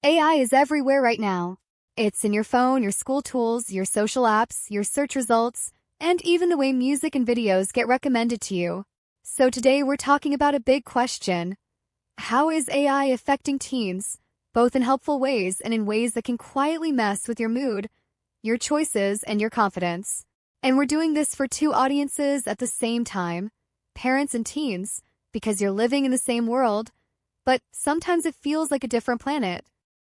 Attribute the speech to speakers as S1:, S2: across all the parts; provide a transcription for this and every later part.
S1: AI is everywhere right now. It's in your phone, your school tools, your social apps, your search results, and even the way music and videos get recommended to you. So today we're talking about a big question. How is AI affecting teens, both in helpful ways and in ways that can quietly mess with your mood, your choices, and your confidence? And we're doing this for two audiences at the same time, parents and teens, because you're living in the same world, but sometimes it feels like a different planet.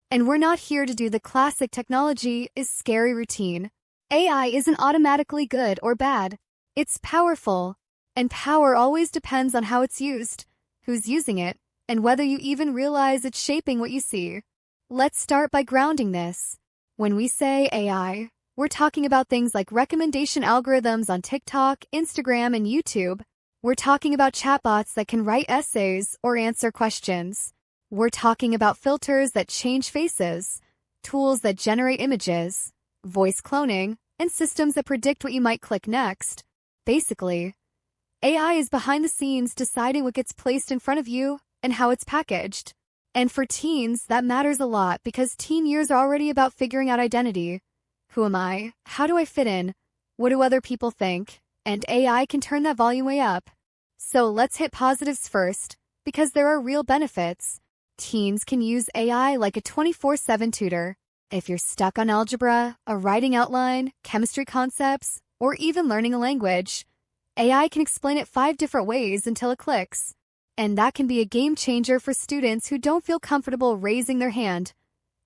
S1: And we're not here to do the classic technology is scary routine. AI isn't automatically good or bad. It's powerful. And power always depends on how it's used, who's using it, and whether you even realize it's shaping what you see. Let's start by grounding this. When we say AI, we're talking about things like recommendation algorithms on TikTok, Instagram, and YouTube. We're talking about chatbots that can write essays or answer questions. We're talking about filters that change faces, tools that generate images, voice cloning, and systems that predict what you might click next. Basically, AI is behind the scenes deciding what gets placed in front of you and how it's packaged. And for teens, that matters a lot because teen years are already about figuring out identity. Who am I? How do I fit in? What do other people think? And AI can turn that volume way up. So let's hit positives first, because there are real benefits. Teens can use AI like a 24/7 tutor. If you're stuck on algebra, a writing outline, chemistry concepts, or even learning a language, AI can explain it 5 different ways until it clicks. And that can be a game changer for students who don't feel comfortable raising their hand,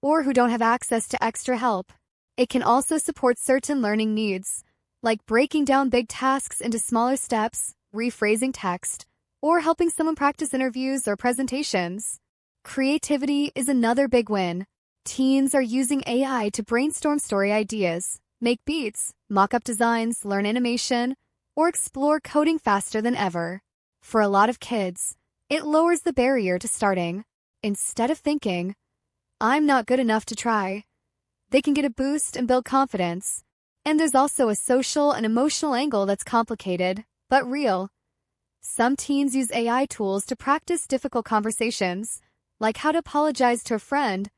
S1: or who don't have access to extra help. It can also support certain learning needs, like breaking down big tasks into smaller steps, rephrasing text, or helping someone practice interviews or presentations. Creativity is another big win. Teens are using AI to brainstorm story ideas, make beats, mock up designs, learn animation, or explore coding faster than ever. For a lot of kids, it lowers the barrier to starting. Instead of thinking, I'm not good enough to try, they can get a boost and build confidence. And there's also a social and emotional angle that's complicated, but real. Some teens use AI tools to practice difficult conversations, like how to apologize to a friend,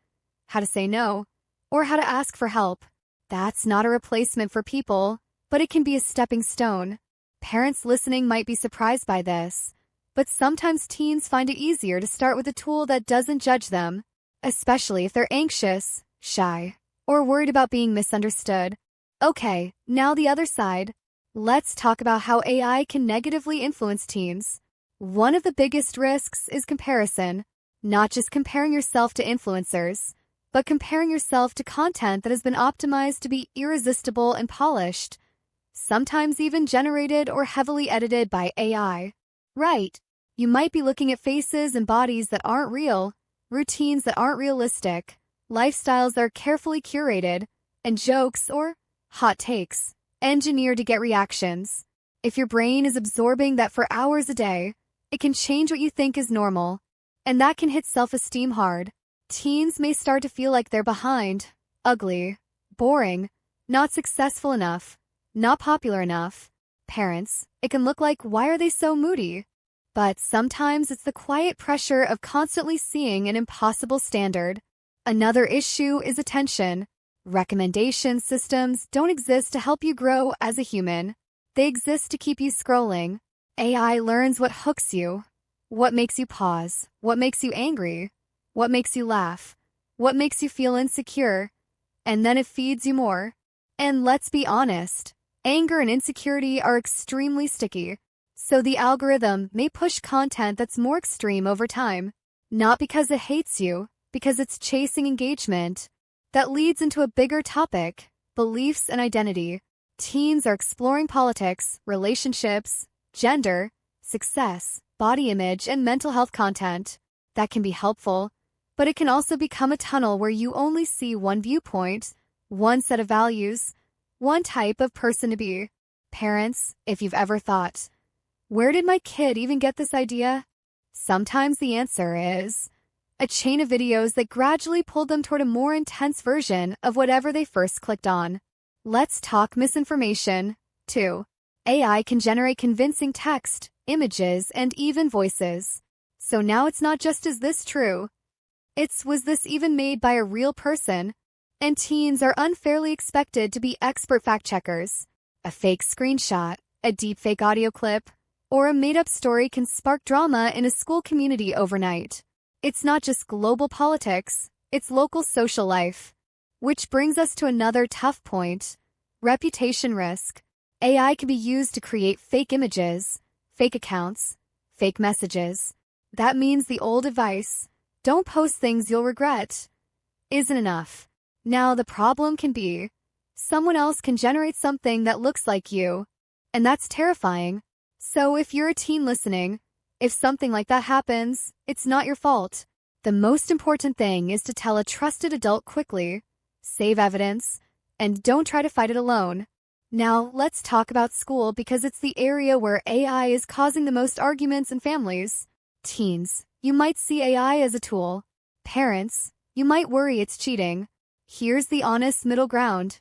S1: how to say no, or how to ask for help. That's not a replacement for people, but it can be a stepping stone. Parents listening might be surprised by this, but sometimes teens find it easier to start with a tool that doesn't judge them, especially if they're anxious, shy, or worried about being misunderstood. Okay, now the other side. Let's talk about how AI can negatively influence teens. One of the biggest risks is comparison. Not just comparing yourself to influencers, but comparing yourself to content that has been optimized to be irresistible and polished, sometimes even generated or heavily edited by AI. Right, you might be looking at faces and bodies that aren't real, routines that aren't realistic, lifestyles that are carefully curated, and jokes or hot takes engineered to get reactions. If your brain is absorbing that for hours a day, it can change what you think is normal, and that can hit self-esteem hard. Teens may start to feel like they're behind, ugly, boring, not successful enough, not popular enough. Parents, it can look like, why are they so moody? But sometimes it's the quiet pressure of constantly seeing an impossible standard. Another issue is attention. Recommendation systems don't exist to help you grow as a human. They exist to keep you scrolling. AI learns what hooks you, what makes you pause, what makes you angry, what makes you laugh, what makes you feel insecure, and then it feeds you more. And let's be honest, anger and insecurity are extremely sticky. So the algorithm may push content that's more extreme over time, not because it hates you, because it's chasing engagement. That leads into a bigger topic, beliefs and identity. Teens are exploring politics, relationships, gender, success, body image, and mental health content. That can be helpful, but it can also become a tunnel where you only see one viewpoint, one set of values, one type of person to be. Parents, if you've ever thought, where did my kid even get this idea? Sometimes the answer is a chain of videos that gradually pulled them toward a more intense version of whatever they first clicked on. Let's talk misinformation, too. AI can generate convincing text, images, and even voices. So now it's not just is this true, Was this even made by a real person? And teens are unfairly expected to be expert fact-checkers. A fake screenshot, a deepfake audio clip, or a made-up story can spark drama in a school community overnight. It's not just global politics, it's local social life. Which brings us to another tough point: reputation risk. AI can be used to create fake images, fake accounts, fake messages. That means the old advice, "Don't post things you'll regret," isn't enough. Now the problem can be, someone else can generate something that looks like you, and that's terrifying. So if you're a teen listening, if something like that happens, it's not your fault. The most important thing is to tell a trusted adult quickly, save evidence, and don't try to fight it alone. Now, let's talk about school because it's the area where AI is causing the most arguments in families. Teens, you might see AI as a tool. Parents, you might worry it's cheating. Here's the honest middle ground.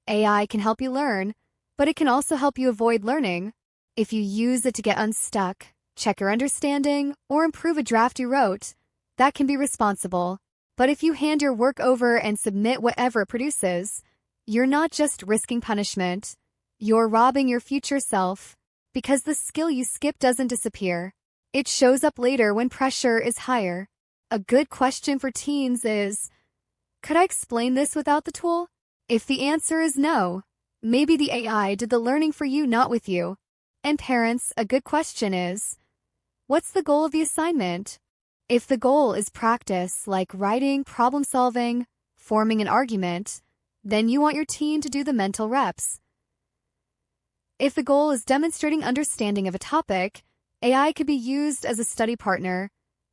S1: AI can help you learn, but it can also help you avoid learning. If you use it to get unstuck, check your understanding, or improve a draft you wrote, that can be responsible. But if you hand your work over and submit whatever it produces, you're not just risking punishment, you're robbing your future self. Because the skill you skip doesn't disappear. It shows up later when pressure is higher. A good question for teens is, could I explain this without the tool? If the answer is no, maybe the AI did the learning for you, not with you. And parents, a good question is, what's the goal of the assignment? If the goal is practice, like writing, problem solving, forming an argument, then you want your teen to do the mental reps. If the goal is demonstrating understanding of a topic, AI could be used as a study partner,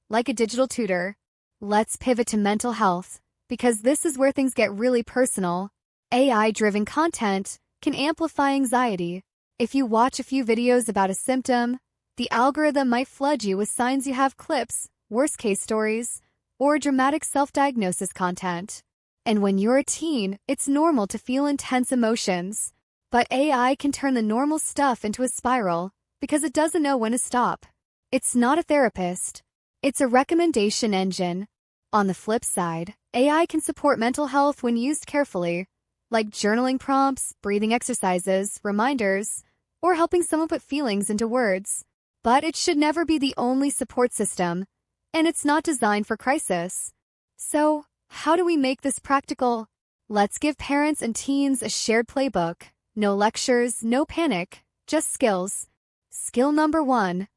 S1: like a digital tutor. Let's pivot to mental health, because this is where things get really personal. AI-driven content can amplify anxiety. If you watch a few videos about a symptom, the algorithm might flood you with signs you have clips, worst-case stories, or dramatic self-diagnosis content. And when you're a teen, it's normal to feel intense emotions. But AI can turn the normal stuff into a spiral because it doesn't know when to stop. It's not a therapist. It's a recommendation engine. On the flip side, AI can support mental health when used carefully, like journaling prompts, breathing exercises, reminders, or helping someone put feelings into words. But it should never be the only support system, and it's not designed for crisis. So, how do we make this practical? Let's give parents and teens a shared playbook. No lectures, no panic, just skills. Skill number 1.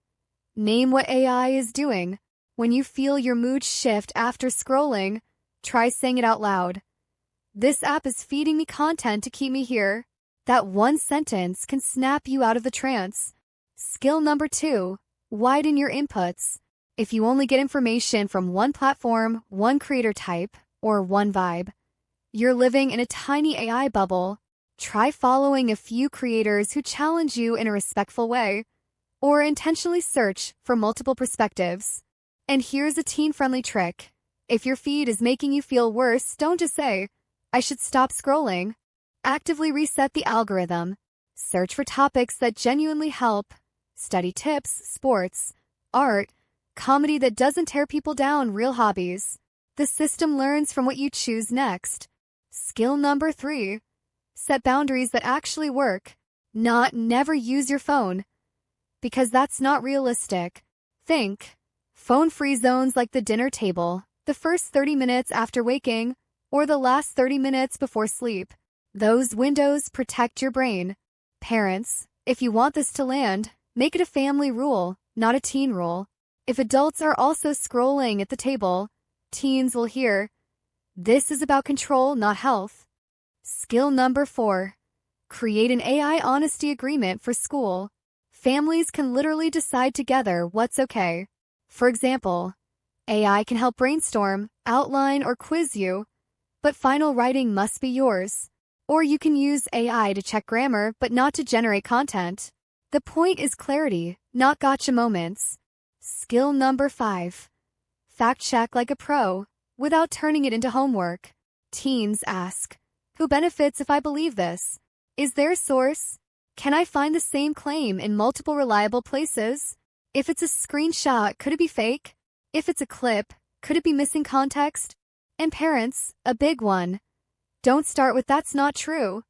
S1: Name what AI is doing. When you feel your mood shift after scrolling, try saying it out loud. "This app is feeding me content to keep me here." That one sentence can snap you out of the trance. Skill number 2. Widen your inputs. If you only get information from one platform, one creator type, or one vibe, you're living in a tiny AI bubble. Try following a few creators who challenge you in a respectful way, or intentionally search for multiple perspectives. And here's a teen-friendly trick. If your feed is making you feel worse, don't just say, "I should stop scrolling." Actively reset the algorithm. Search for topics that genuinely help. Study tips, sports, art, comedy that doesn't tear people down, real hobbies. The system learns from what you choose next. Skill number 3. Set boundaries that actually work. Never use your phone. Because that's not realistic. Think. Phone-free zones like the dinner table, the first 30 minutes after waking, or the last 30 minutes before sleep. Those windows protect your brain. Parents, if you want this to land, make it a family rule, not a teen rule. If adults are also scrolling at the table, teens will hear, "This is about control, not health." Skill number 4. Create an AI honesty agreement for school. Families can literally decide together what's okay. For example, AI can help brainstorm, outline, or quiz you, but final writing must be yours. Or you can use AI to check grammar but not to generate content. The point is clarity, not gotcha moments. Skill number 5. Fact check like a pro, without turning it into homework. Teens ask, "Who benefits if I believe this? Is there a source? Can I find the same claim in multiple reliable places? If it's a screenshot, could it be fake? If it's a clip, Could it be missing context? And parents, a big one. Don't start with "that's not true."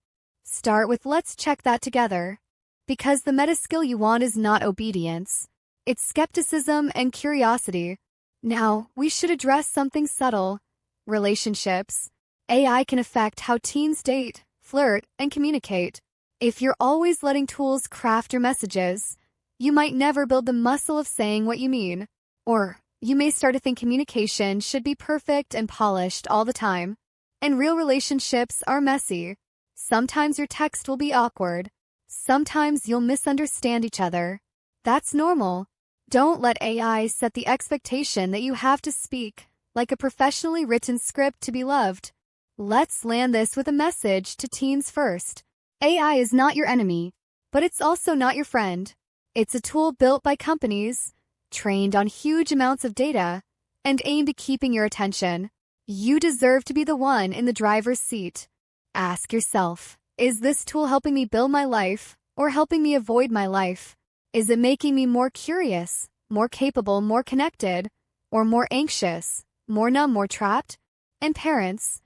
S1: Start with "let's check that together." Because the meta skill you want is not obedience. It's skepticism and curiosity. Now, we should address something subtle. Relationships. AI can affect how teens date, flirt, and communicate. If you're always letting tools craft your messages, you might never build the muscle of saying what you mean. Or you may start to think communication should be perfect and polished all the time. And real relationships are messy. Sometimes your text will be awkward. Sometimes you'll misunderstand each other. That's normal. Don't let AI set the expectation that you have to speak like a professionally written script to be loved. Let's land this with a message to teens first. AI is not your enemy, but it's also not your friend. It's a tool built by companies, trained on huge amounts of data, and aimed at keeping your attention. You deserve to be the one in the driver's seat. Ask yourself, is this tool helping me build my life or helping me avoid my life? Is it making me more curious, more capable, more connected, or more anxious, more numb, more trapped? And parents,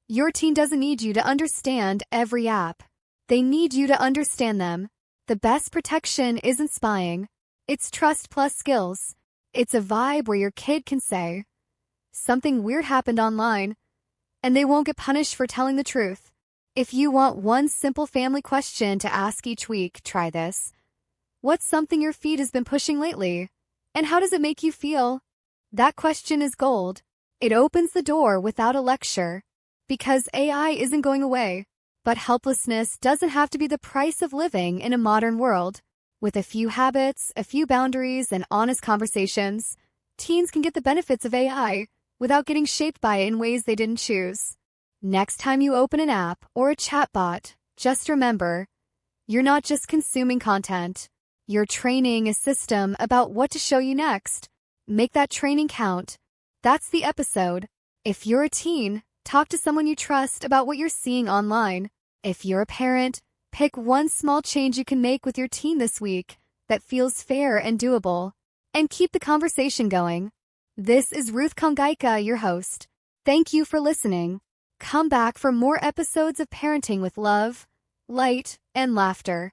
S1: your teen doesn't need you to understand every app. They need you to understand them. The best protection isn't spying. It's trust plus skills. It's a vibe where your kid can say, "Something weird happened online," and they won't get punished for telling the truth. If you want one simple family question to ask each week, try this. What's something your feed has been pushing lately? And how does it make you feel? That question is gold. It opens the door without a lecture. Because AI isn't going away. But helplessness doesn't have to be the price of living in a modern world. With a few habits, a few boundaries, and honest conversations, teens can get the benefits of AI without getting shaped by it in ways they didn't choose. Next time you open an app or a chatbot, just remember, you're not just consuming content. You're training a system about what to show you next. Make that training count. That's the episode. If you're a teen, talk to someone you trust about what you're seeing online. If you're a parent, pick one small change you can make with your teen this week that feels fair and doable. And keep the conversation going. This is Ruth Kongaika, your host. Thank you for listening. Come back for more episodes of parenting with love, light, and laughter.